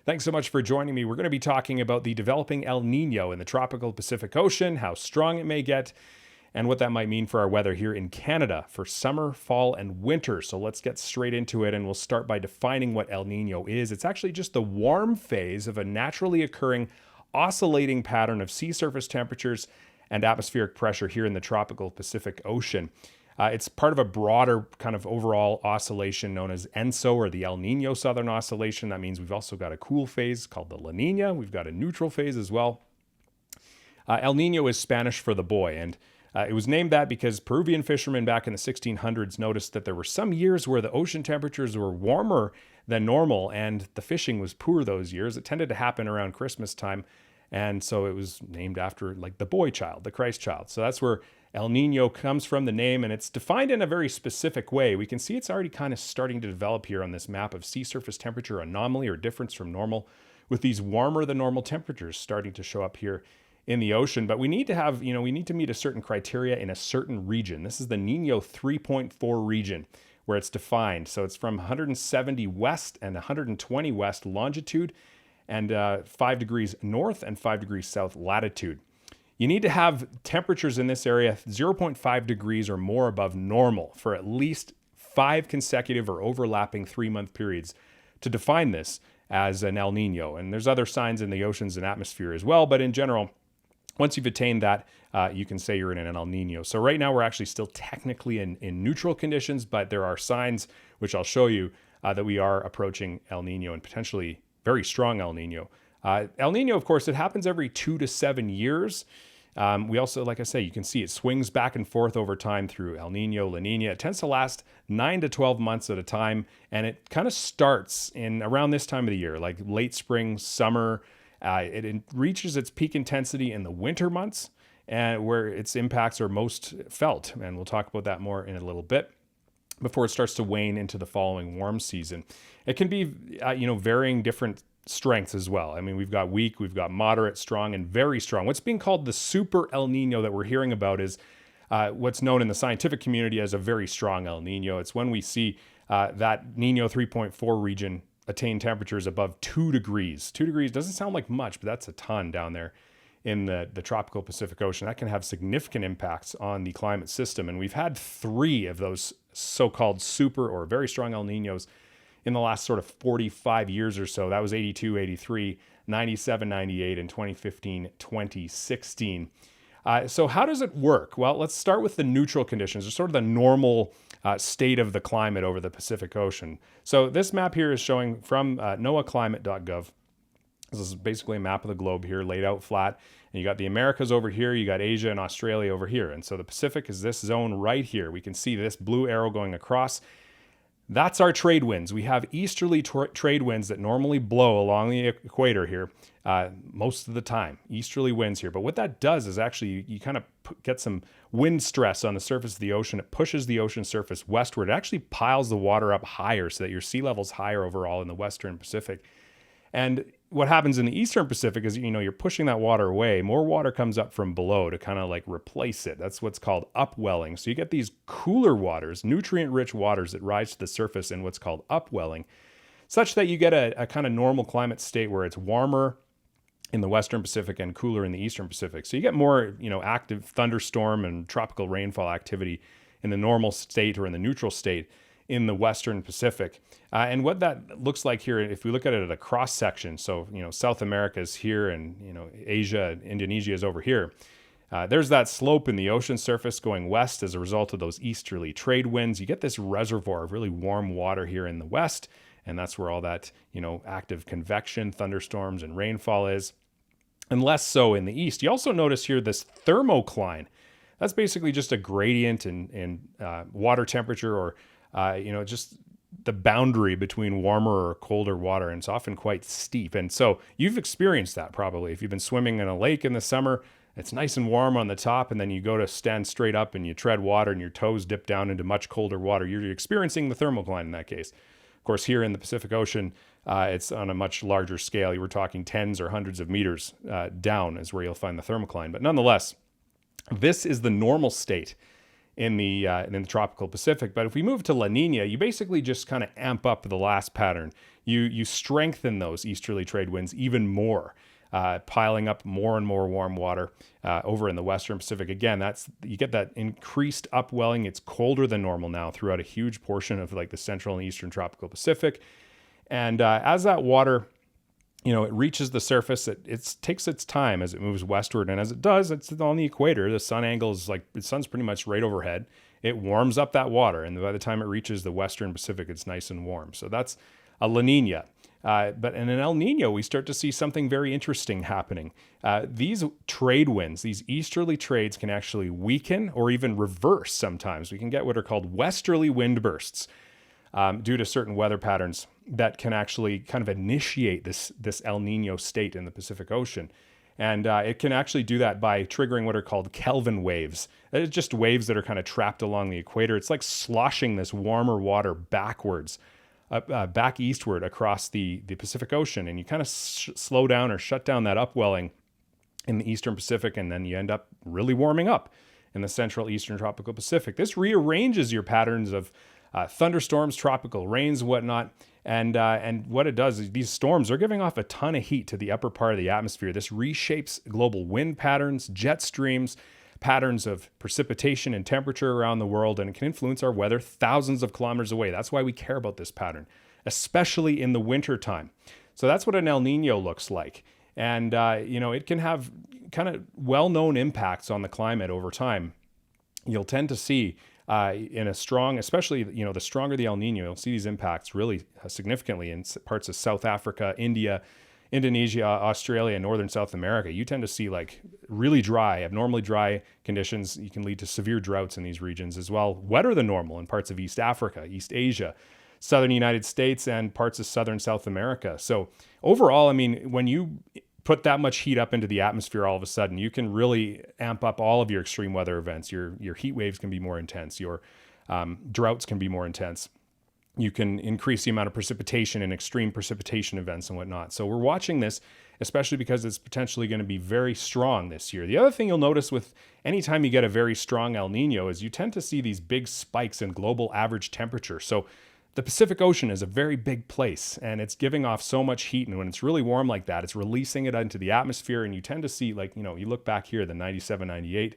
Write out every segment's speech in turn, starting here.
Thanks so much for joining me. We're going to be talking about the developing El Nino in the tropical Pacific Ocean, how strong it may get, and what that might mean for our weather here in Canada for summer, fall, and winter. So let's get straight into it, and we'll start by defining what El Nino is. It's actually just the warm phase of a naturally occurring oscillating pattern of sea surface temperatures and atmospheric pressure here in the tropical Pacific Ocean. It's part of a broader kind of overall oscillation known as ENSO, or the El Nino Southern Oscillation. That means we've also got a cool phase called the La Nina. We've got a neutral phase as well. El Nino is Spanish for the boy, and it was named that because Peruvian fishermen back in the 1600s noticed that there were some years where the ocean temperatures were warmer than normal, and the fishing was poor those years. It tended to happen around Christmas time, and so it was named after like the boy child, the Christ child. So that's where El Nino comes from, the name, and it's defined in a very specific way. We can see it's already kind of starting to develop here on this map of sea surface temperature anomaly or difference from normal, with these warmer than normal temperatures starting to show up here in the ocean. But we need to have, we need to meet a certain criteria in a certain region. This is the Nino 3.4 region where it's defined. So it's from 170 west and 120 west longitude and 5 degrees north and 5 degrees south latitude. You need to have temperatures in this area 0.5 degrees or more above normal for at least 5 consecutive or overlapping 3-month periods to define this as an El Nino. And there's other signs in the oceans and atmosphere as well, but in general, once you've attained that, you can say you're in an El Nino. So right now we're actually still technically in neutral conditions, but there are signs, which I'll show you, that we are approaching El Nino and potentially very strong El Nino. El Nino, of course, it happens every 2 to 7 years. We also, like I say, you can see it swings back and forth over time through El Nino, La Nina. It tends to last 9 to 12 months at a time, and it kind of starts in around this time of the year, like late spring, summer. It reaches its peak intensity in the winter months, and where its impacts are most felt. And we'll talk about that more in a little bit before it starts to wane into the following warm season. It can be, varying different strengths as well. I mean, we've got weak, we've got moderate, strong, and very strong. What's being called the super El Nino that we're hearing about is what's known in the scientific community as a very strong El Nino. It's when we see that Nino 3.4 region attain temperatures above 2 degrees. 2 degrees doesn't sound like much, but that's a ton down there in the tropical Pacific Ocean. That can have significant impacts on the climate system. And we've had 3 of those so-called super or very strong El Ninos in the last sort of 45 years or so. That was 82, 83, 97, 98, and 2015, 2016. So how does it work? Well, let's start with the neutral conditions, or sort of the normal state of the climate over the Pacific Ocean. So this map here is showing from noaaclimate.gov. This is basically a map of the globe here laid out flat. And you got the Americas over here, you got Asia and Australia over here. And so the Pacific is this zone right here. We can see this blue arrow going across. That's our trade winds. We have easterly trade winds that normally blow along the equator here most of the time, easterly winds here. But what that does is actually you kind of get some wind stress on the surface of the ocean. It pushes the ocean surface westward. It actually piles the water up higher so that your sea level's higher overall in the western Pacific. And what happens in the eastern Pacific is, you're pushing that water away. More water comes up from below to kind of like replace it. That's what's called upwelling. So you get these cooler waters, nutrient-rich waters that rise to the surface in what's called upwelling, such that you get a kind of normal climate state where it's warmer in the western Pacific and cooler in the eastern Pacific. So you get more, active thunderstorm and tropical rainfall activity in the normal state or in the neutral state in the western Pacific. And what that looks like here, if we look at it at a cross section, so, South America is here and, Asia, Indonesia is over here. There's that slope in the ocean surface going west as a result of those easterly trade winds. You get this reservoir of really warm water here in the west, and that's where all that, active convection, thunderstorms, and rainfall is. And less so in the east. You also notice here this thermocline. That's basically just a gradient in water temperature, or just the boundary between warmer or colder water, and it's often quite steep. And so you've experienced that probably. If you've been swimming in a lake in the summer, it's nice and warm on the top, and then you go to stand straight up and you tread water and your toes dip down into much colder water. You're experiencing the thermocline in that case. Of course, here in the Pacific Ocean, it's on a much larger scale. You were talking tens or hundreds of meters down is where you'll find the thermocline. But nonetheless, this is the normal state in the tropical Pacific. But if we move to La Nina, you basically just kind of amp up the last pattern. You strengthen those easterly trade winds even more, piling up more and more warm water over in the Western Pacific. Again, you get that increased upwelling. It's colder than normal now throughout a huge portion of like the central and eastern tropical Pacific. And as that water, it reaches the surface, it takes its time as it moves westward. And as it does, it's on the equator. The sun angle is like, the sun's pretty much right overhead. It warms up that water. And by the time it reaches the Western Pacific, it's nice and warm. So that's a La Nina. But in an El Nino, we start to see something very interesting happening. These trade winds, these easterly trades can actually weaken or even reverse sometimes. We can get what are called westerly wind bursts due to certain weather patterns that can actually kind of initiate this El Nino state in the Pacific Ocean. And it can actually do that by triggering what are called Kelvin waves. It's just waves that are kind of trapped along the equator. It's like sloshing this warmer water backwards, back eastward across the Pacific Ocean. And you kind of slow down or shut down that upwelling in the Eastern Pacific, and then you end up really warming up in the Central Eastern Tropical Pacific. This rearranges your patterns of thunderstorms, tropical rains, whatnot. And what it does is these storms are giving off a ton of heat to the upper part of the atmosphere. This reshapes global wind patterns, jet streams, patterns of precipitation and temperature around the world, and it can influence our weather thousands of kilometers away. That's why we care about this pattern, especially in the winter time. So that's what an El Nino looks like. And, it can have kind of well-known impacts on the climate over time. You'll tend to see in a strong, especially, the stronger the El Nino, you'll see these impacts really significantly in parts of South Africa, India, Indonesia, Australia, and northern South America. You tend to see like really dry, abnormally dry conditions. You can lead to severe droughts in these regions as well. Wetter than normal in parts of East Africa, East Asia, southern United States, and parts of southern South America. So overall, I mean, when you put that much heat up into the atmosphere all of a sudden, you can really amp up all of your extreme weather events. Your heat waves can be more intense. Your droughts can be more intense. You can increase the amount of precipitation and extreme precipitation events and whatnot. So we're watching this, especially because it's potentially going to be very strong this year. The other thing you'll notice with anytime you get a very strong El Nino is you tend to see these big spikes in global average temperature. So the Pacific Ocean is a very big place, and it's giving off so much heat. And when it's really warm like that, it's releasing it into the atmosphere. And you tend to see, like, you look back here, the 97, 98,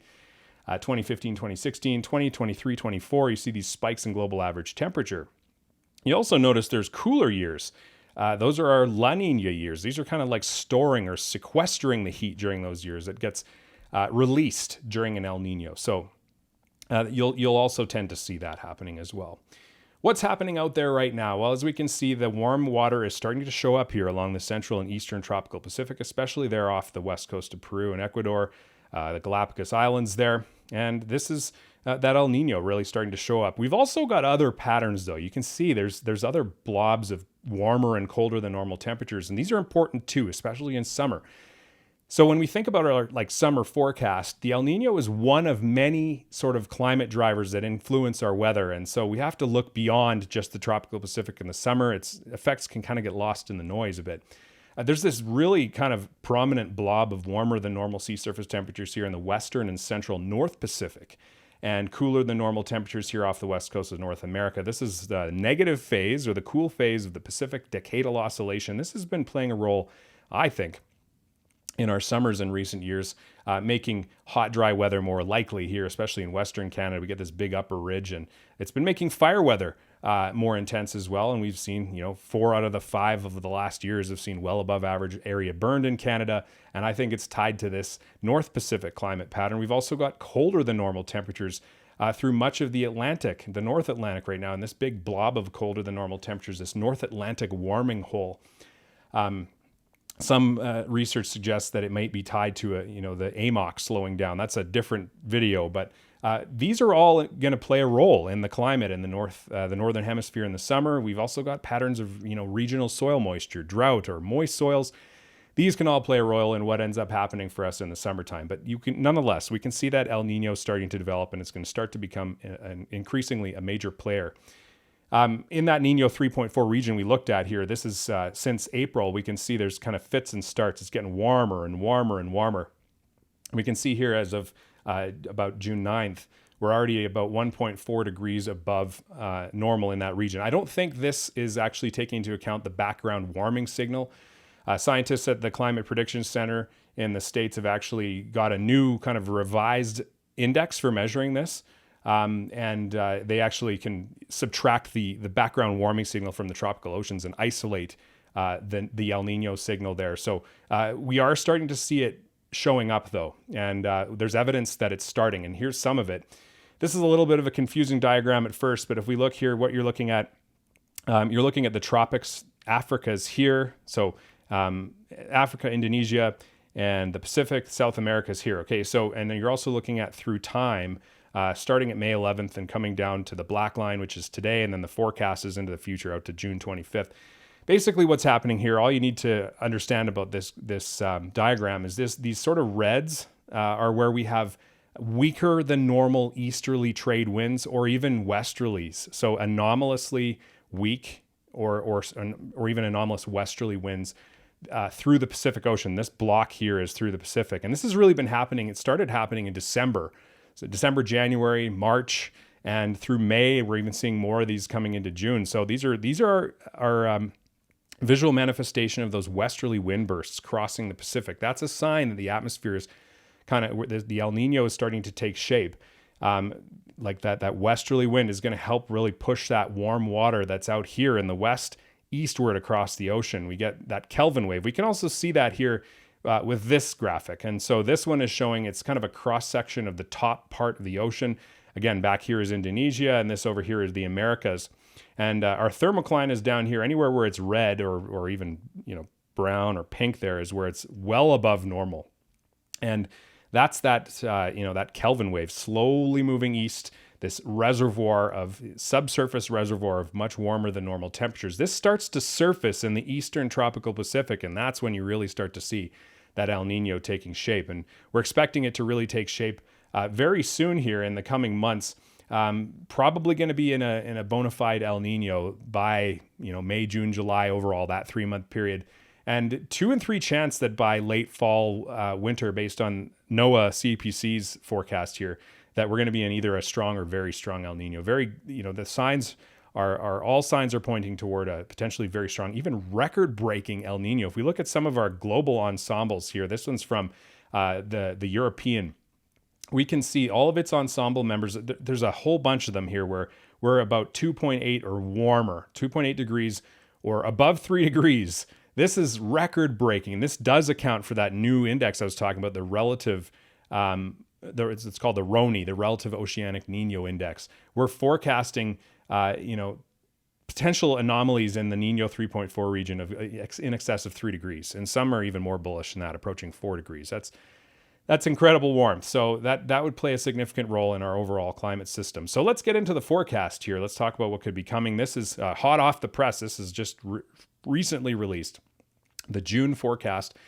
2015, 2016, 2023, 24, you see these spikes in global average temperature. You also notice there's cooler years. Those are our La Nina years. These are kind of like storing or sequestering the heat during those years. It gets released during an El Nino. So you'll also tend to see that happening as well. What's happening out there right now? Well, as we can see, the warm water is starting to show up here along the central and eastern tropical Pacific, especially there off the west coast of Peru and Ecuador, the Galapagos Islands there. And this is that El Nino really starting to show up. We've also got other patterns, though. You can see there's other blobs of warmer and colder than normal temperatures, and these are important too, especially in summer. So when we think about our summer forecast, the El Nino is one of many sort of climate drivers that influence our weather. And so we have to look beyond just the tropical Pacific in the summer. Its effects can kind of get lost in the noise a bit. There's this really kind of prominent blob of warmer than normal sea surface temperatures here in the western and central North Pacific, and cooler than normal temperatures here off the west coast of North America. This is the negative phase, or the cool phase, of the Pacific Decadal Oscillation. This has been playing a role, I think, in our summers in recent years, making hot, dry weather more likely here, especially in Western Canada. We get this big upper ridge, and it's been making fire weather more intense as well. And we've seen, 4 out of the 5 of the last years have seen well above average area burned in Canada. And I think it's tied to this North Pacific climate pattern. We've also got colder than normal temperatures through much of the Atlantic, the North Atlantic right now. And this big blob of colder than normal temperatures, this North Atlantic warming hole. Some research suggests that it might be tied to the AMOC slowing down. That's a different video, but these are all going to play a role in the climate in the northern hemisphere in the summer. We've also got patterns of regional soil moisture, drought, or moist soils. These can all play a role in what ends up happening for us in the summertime. But nonetheless, we can see that El Nino starting to develop, and it's going to start to become increasingly a major player. In that Nino 3.4 region we looked at here, this is since April, we can see there's kind of fits and starts. It's getting warmer and warmer and warmer. We can see here as of about June 9th, we're already about 1.4 degrees above normal in that region. I don't think this is actually taking into account the background warming signal. Scientists at the Climate Prediction Center in the States have actually got a new kind of revised index for measuring this. And they actually can subtract the background warming signal from the tropical oceans and isolate the El Nino signal there. So we are starting to see it showing up though. And there's evidence that it's starting. And here's some of it. This is a little bit of a confusing diagram at first, but if we look here, what you're looking at the tropics. Africa's here. So Africa, Indonesia, and the Pacific, South America's here. Okay, so, and then you're also looking at through time, starting at May 11th and coming down to the black line, which is today, and then the forecast is into the future out to June 25th. Basically what's happening here, all you need to understand about this diagram is these sort of reds are where we have weaker than normal easterly trade winds or even westerlies. So anomalously weak or even anomalous westerly winds through the Pacific Ocean. This block here is through the Pacific. And this has really been happening. It started happening in December. So December, January, March, and through May, we're even seeing more of these coming into June. So these are our visual manifestation of those westerly wind bursts crossing the Pacific. That's a sign that the atmosphere is kind of, the El Nino is starting to take shape. Like that westerly wind is going to help really push that warm water that's out here in the west eastward across the ocean. We get that Kelvin wave. We can also see that here with this graphic. And so this one is showing it's kind of a cross section of the top part of the ocean. Again, back here is Indonesia, and this over here is the Americas. And our thermocline is down here. Anywhere where it's red or even brown or pink there is where it's well above normal. And that's that Kelvin wave slowly moving east, this subsurface reservoir of much warmer than normal temperatures. This starts to surface in the eastern tropical Pacific, and that's when you really start to see that El Nino taking shape. And we're expecting it to really take shape very soon here in the coming months. Probably going to be in a bona fide El Nino by May, June, July overall, that 3-month period. And 2 and 3 chance that by late fall, winter, based on NOAA CPC's forecast here, that we're going to be in either a strong or very strong El Nino. The signs all signs are pointing toward a potentially very strong, even record-breaking El Nino. If we look at some of our global ensembles here, this one's from the European. We can see all of its ensemble members. There's a whole bunch of them here where we're about 2.8 or warmer, 2.8 degrees or above 3 degrees. This is record-breaking. This does account for that new index I was talking about, the relative, it's called the RONI, the Relative Oceanic Niño Index. We're forecasting, potential anomalies in the Niño 3.4 region of in excess of 3 degrees, and some are even more bullish than that, approaching 4 degrees. That's incredible warmth. So that would play a significant role in our overall climate system. So let's get into the forecast here. Let's talk about what could be coming. This is hot off the press. This is just recently released. The June forecast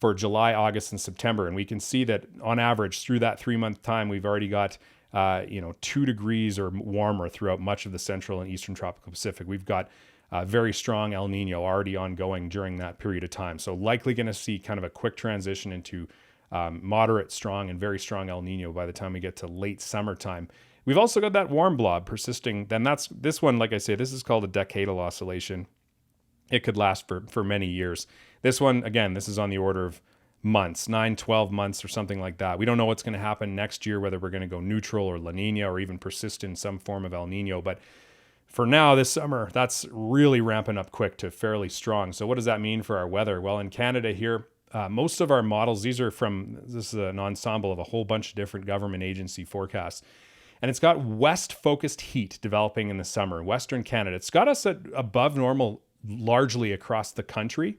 for July, August, and September. And we can see that on average through that 3-month time, we've already got 2 degrees or warmer throughout much of the central and eastern tropical Pacific. We've got very strong El Nino already ongoing during that period of time. So likely going to see kind of a quick transition into moderate, strong, and very strong El Nino by the time we get to late summertime. We've also got that warm blob persisting. Then that's this one, like I say, this is called a decadal oscillation. It could last for many years. This one, again, this is on the order of months, 9, 12 months or something like that. We don't know what's going to happen next year, whether we're going to go neutral or La Nina or even persist in some form of El Nino. But for now, this summer, that's really ramping up quick to fairly strong. So what does that mean for our weather? Well, in Canada here, most of our models, this is an ensemble of a whole bunch of different government agency forecasts. And it's got west-focused heat developing in the summer, Western Canada. It's got us at above normal largely across the country,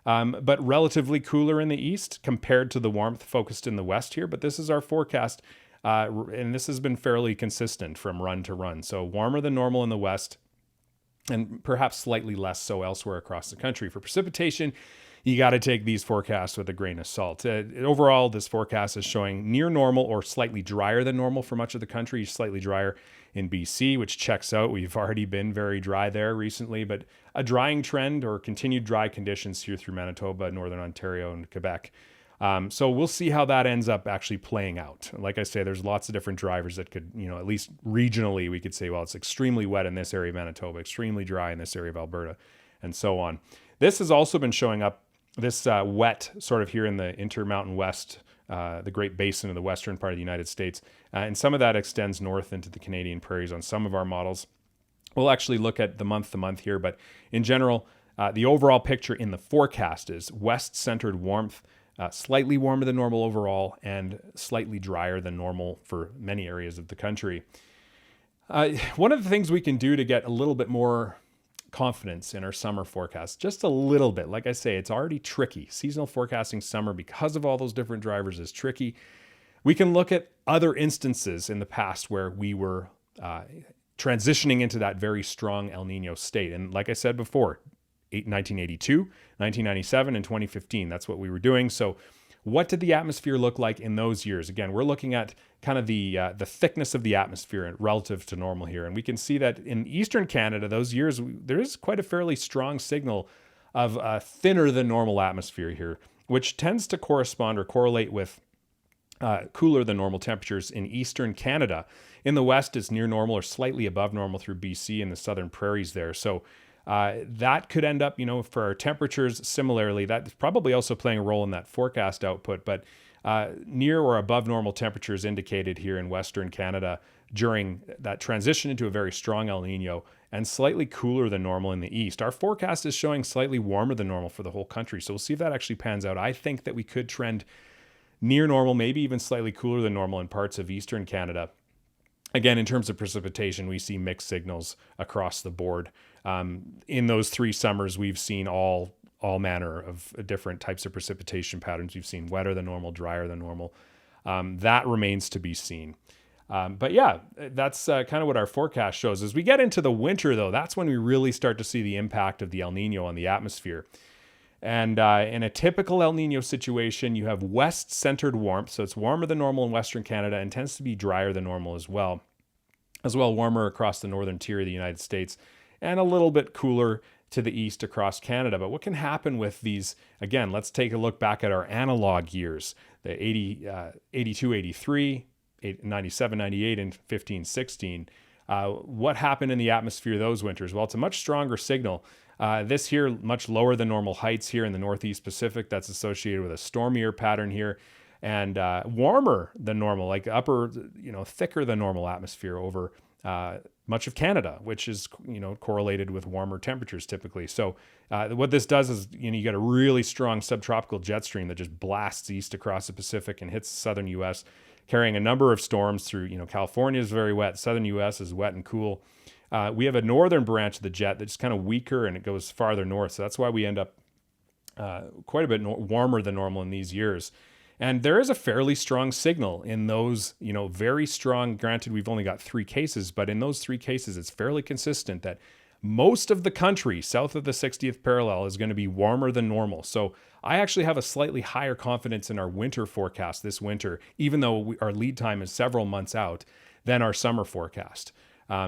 but relatively cooler in the east compared to the warmth focused in the west here. But this is our forecast, and this has been fairly consistent from run to run. So warmer than normal in the west, and perhaps slightly less so elsewhere across the country. For precipitation, you got to take these forecasts with a grain of salt. Overall, this forecast is showing near normal or slightly drier than normal for much of the country, slightly drier in BC, which checks out. We've already been very dry there recently, but a drying trend or continued dry conditions here through Manitoba, Northern Ontario, and Quebec. So we'll see how that ends up actually playing out. Like I say, there's lots of different drivers that could, at least regionally, we could say, well, it's extremely wet in this area of Manitoba, extremely dry in this area of Alberta, and so on. This has also been showing up, this wet sort of here in the Intermountain West, the Great Basin of the western part of the United States. And some of that extends north into the Canadian prairies on some of our models. We'll actually look at the month to month here, but in general, the overall picture in the forecast is west-centered warmth, slightly warmer than normal overall, and slightly drier than normal for many areas of the country. One of the things we can do to get a little bit more confidence in our summer forecast, just a little bit. Like I say, it's already tricky. Seasonal forecasting summer, because of all those different drivers, is tricky. We can look at other instances in the past where we were transitioning into that very strong El Nino state. And like I said before, 1982, 1997, and 2015, that's what we were doing. So what did the atmosphere look like in those years? Again, we're looking at kind of the thickness of the atmosphere relative to normal here. And we can see that in Eastern Canada, those years, there is quite a fairly strong signal of a thinner than normal atmosphere here, which tends to correspond or correlate with cooler than normal temperatures in Eastern Canada. In the West, it's near normal or slightly above normal through BC and the southern prairies there. So that could end up, for our temperatures, similarly, that's probably also playing a role in that forecast output, but near or above normal temperatures indicated here in Western Canada during that transition into a very strong El Nino, and slightly cooler than normal in the east. Our forecast is showing slightly warmer than normal for the whole country, so we'll see if that actually pans out. I think that we could trend near normal, maybe even slightly cooler than normal in parts of Eastern Canada. Again, in terms of precipitation, we see mixed signals across the board. In those 3 summers, we've seen all manner of different types of precipitation patterns. We've seen wetter than normal, drier than normal. That remains to be seen. But yeah, that's kind of what our forecast shows. As we get into the winter, though, that's when we really start to see the impact of the El Nino on the atmosphere. And in a typical El Nino situation, you have west-centered warmth, so it's warmer than normal in Western Canada and tends to be drier than normal as well. Warmer across the northern tier of the United States and a little bit cooler to the east across Canada. But what can happen with these, again, let's take a look back at our analog years, the 82, 83, 97, 98, and 15, 16. What happened in the atmosphere those winters? Well, it's a much stronger signal. This here, much lower than normal heights here in the Northeast Pacific. That's associated with a stormier pattern here, and warmer than normal, like upper, thicker than normal atmosphere over much of Canada, which is, correlated with warmer temperatures typically. So what this does is, you got a really strong subtropical jet stream that just blasts east across the Pacific and hits the southern U.S., carrying a number of storms through, California is very wet, southern U.S. is wet and cool. We have a northern branch of the jet that's kind of weaker and it goes farther north. So that's why we end up quite a bit warmer than normal in these years. And there is a fairly strong signal in those, very strong. Granted, we've only got 3 cases, but in those 3 cases, it's fairly consistent that most of the country south of the 60th parallel is going to be warmer than normal. So I actually have a slightly higher confidence in our winter forecast this winter, even though our lead time is several months out, than our summer forecast.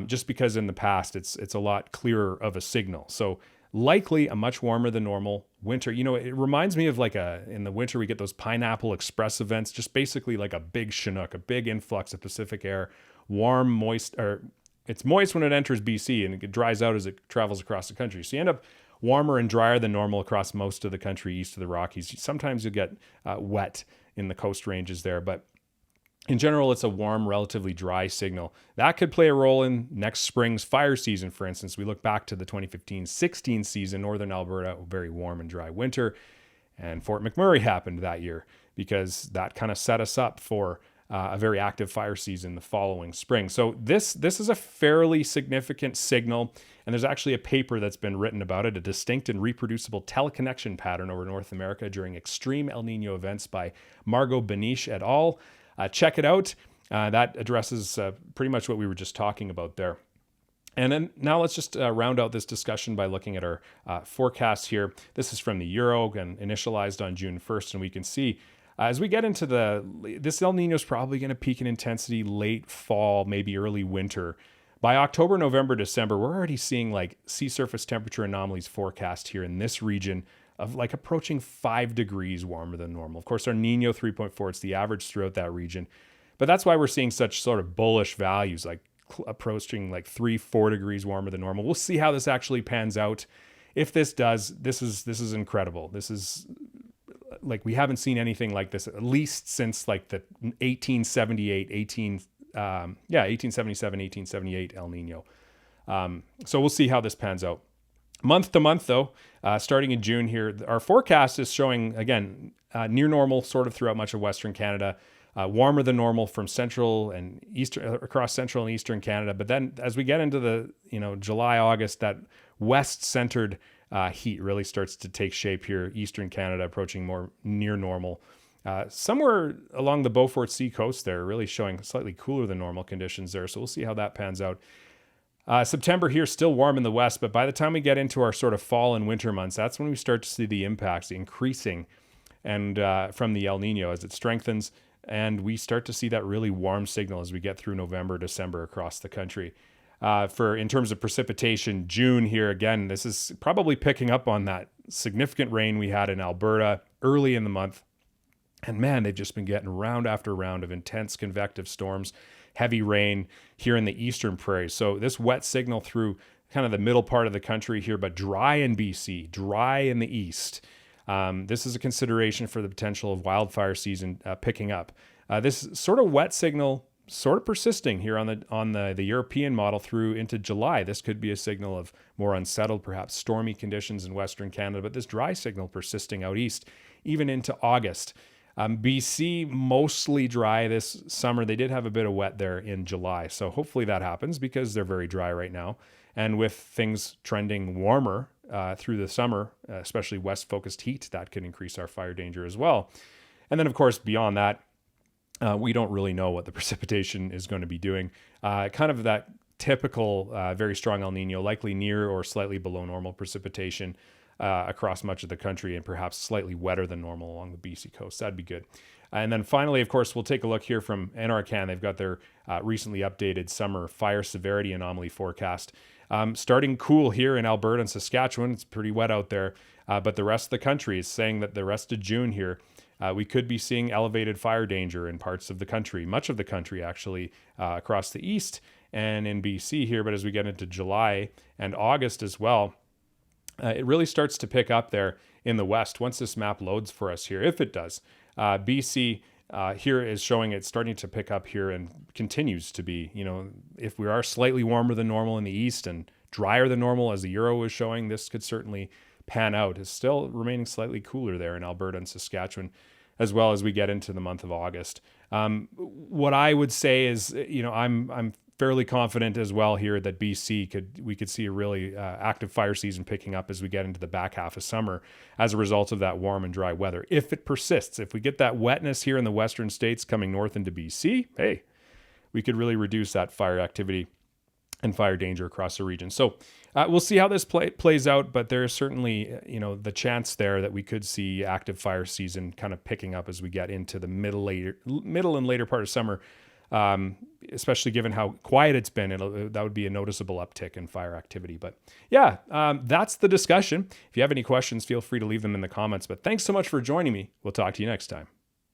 Just because in the past, it's a lot clearer of a signal. So likely a much warmer than normal winter. It reminds me of in the winter, we get those Pineapple Express events, just basically like a big Chinook, a big influx of Pacific air, warm, moist, or it's moist when it enters BC and it dries out as it travels across the country. So you end up warmer and drier than normal across most of the country east of the Rockies. Sometimes you'll get wet in the coast ranges there, but in general, it's a warm, relatively dry signal. That could play a role in next spring's fire season, for instance. We look back to the 2015-16 season, northern Alberta, a very warm and dry winter, and Fort McMurray happened that year because that kind of set us up for a very active fire season the following spring. So this is a fairly significant signal, and there's actually a paper that's been written about it, a distinct and reproducible teleconnection pattern over North America during extreme El Nino events by Margot Beniche et al. Check it out. That addresses pretty much what we were just talking about there. And then now let's just round out this discussion by looking at our forecast here. This is from the Euro and initialized on June 1st. And we can see as we get into this El Nino is probably going to peak in intensity late fall, maybe early winter. By October, November, December, we're already seeing sea surface temperature anomalies forecast here in this region of like approaching 5 degrees warmer than normal. Of course, our Nino 3.4, it's the average throughout that region. But that's why we're seeing such sort of bullish values, like approaching like 3-4 degrees warmer than normal. We'll see how this actually pans out. If this does, this is incredible. This is like, we haven't seen anything like this, at least since like the 1877, 1878 El Nino. So we'll see how this pans out. Month to month, though, starting in June here, our forecast is showing, again, near normal sort of throughout much of Western Canada, warmer than normal from central and eastern, across central and eastern Canada. But then as we get into the, July, August, that west-centered heat really starts to take shape here. Eastern Canada approaching more near normal. Somewhere along the Beaufort Sea coast there, really showing slightly cooler than normal conditions there. So we'll see how that pans out. September here, still warm in the west, but by the time we get into our sort of fall and winter months, that's when we start to see the impacts increasing and from the El Nino as it strengthens. And we start to see that really warm signal as we get through November, December across the country. In terms of precipitation, June here, again, this is probably picking up on that significant rain we had in Alberta early in the month. And man, they've just been getting round after round of intense convective storms, heavy rain here in the eastern prairies. So this wet signal through kind of the middle part of the country here, but dry in BC, dry in the east. This is a consideration for the potential of wildfire season picking up. This sort of wet signal sort of persisting here on the European model through into July. This could be a signal of more unsettled, perhaps stormy conditions in Western Canada, but this dry signal persisting out east, even into August. BC, mostly dry this summer. They did have a bit of wet there in July. So hopefully that happens because they're very dry right now. And with things trending warmer through the summer, especially west-focused heat, that could increase our fire danger as well. And then, of course, beyond that, we don't really know what the precipitation is going to be doing. Kind of that typical very strong El Nino, likely near or slightly below normal precipitation across much of the country, and perhaps slightly wetter than normal along the BC coast. That'd be good. And then finally, of course, we'll take a look here from NRCan. They've got their recently updated summer fire severity anomaly forecast. Starting cool here in Alberta and Saskatchewan. It's pretty wet out there. But the rest of the country is saying that the rest of June here, we could be seeing elevated fire danger in parts of the country, much of the country actually, across the east and in BC here. But as we get into July and August as well, it really starts to pick up there in the west once this map loads for us here, if it does. BC here is showing it's starting to pick up here and continues to be, if we are slightly warmer than normal in the east and drier than normal as the Euro is showing, this could certainly pan out. It's still remaining slightly cooler there in Alberta and Saskatchewan, as well as we get into the month of August. What I would say is, I'm fairly confident as well here that we could see a really active fire season picking up as we get into the back half of summer as a result of that warm and dry weather. If it persists, if we get that wetness here in the western states coming north into BC, hey, we could really reduce that fire activity and fire danger across the region. So we'll see how this plays out, but there is certainly, the chance there that we could see active fire season kind of picking up as we get into the middle and later part of summer. Especially given how quiet it's been, that would be a noticeable uptick in fire activity. But yeah, that's the discussion. If you have any questions, feel free to leave them in the comments. But thanks so much for joining me. We'll talk to you next time.